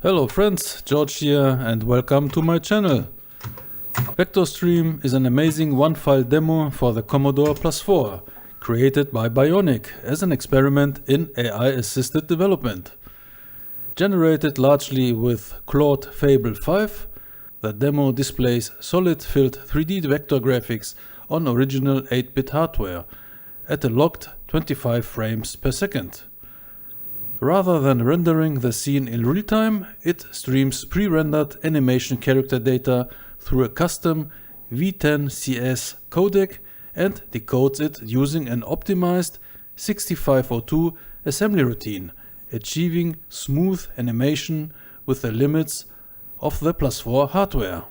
Hello friends, George here and welcome to my channel. VectorStream is an amazing one-file demo for the Commodore Plus 4, created by Bionic as an experiment in AI-assisted development. Generated largely with Claude Fable 5, the demo displays solid-filled 3D vector graphics on original 8-bit hardware at a locked 25 frames per second. Rather than rendering the scene in real time, it streams pre-rendered animation character data through a custom V10CS codec and decodes it using an optimized 6502 assembly routine, achieving smooth animation with the limits of the Plus 4 hardware.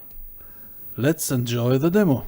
Let's enjoy the demo.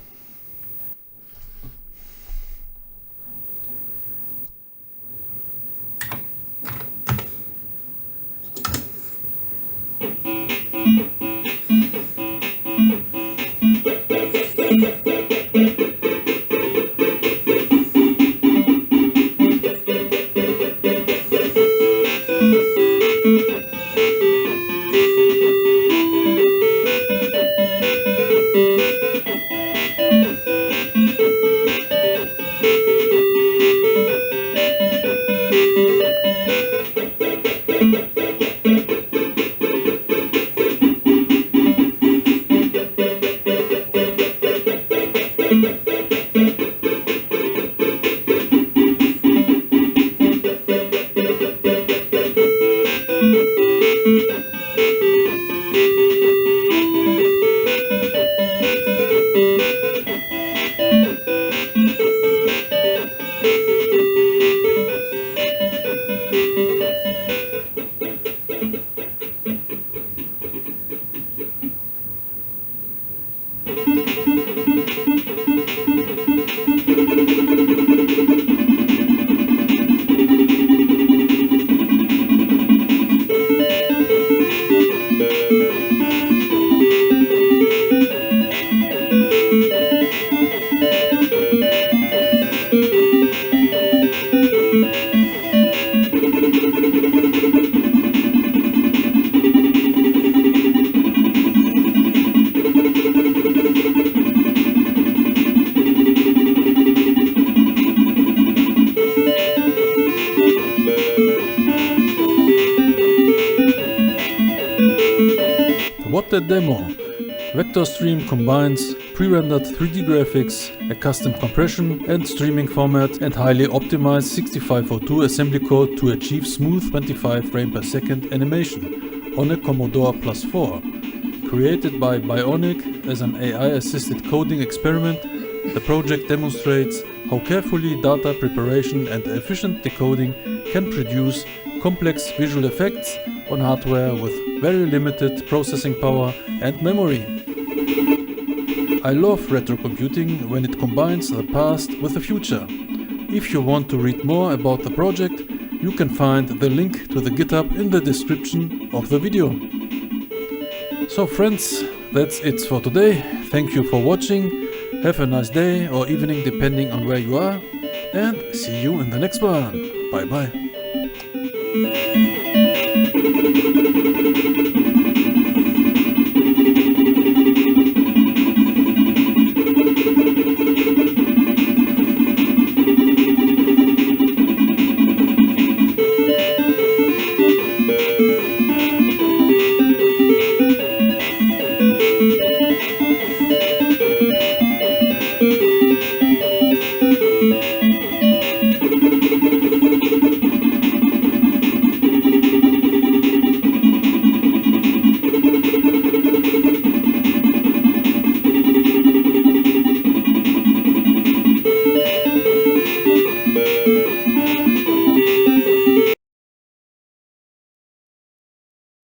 What a demo! VectorStream combines pre-rendered 3D graphics, a custom compression and streaming format, and highly optimized 6502 assembly code to achieve smooth 25 frame per second animation on a Commodore Plus 4. Created by Bionic as an AI-assisted coding experiment, the project demonstrates how carefully data preparation and efficient decoding can produce complex visual effects on hardware with very limited processing power and memory. I love retrocomputing when it combines the past with the future. If you want to read more about the project, you can find the link to the GitHub in the description of the video. So friends, that's it for today. Thank you for watching. Have a nice day or evening depending on where you are, and see you in the next one. Bye bye.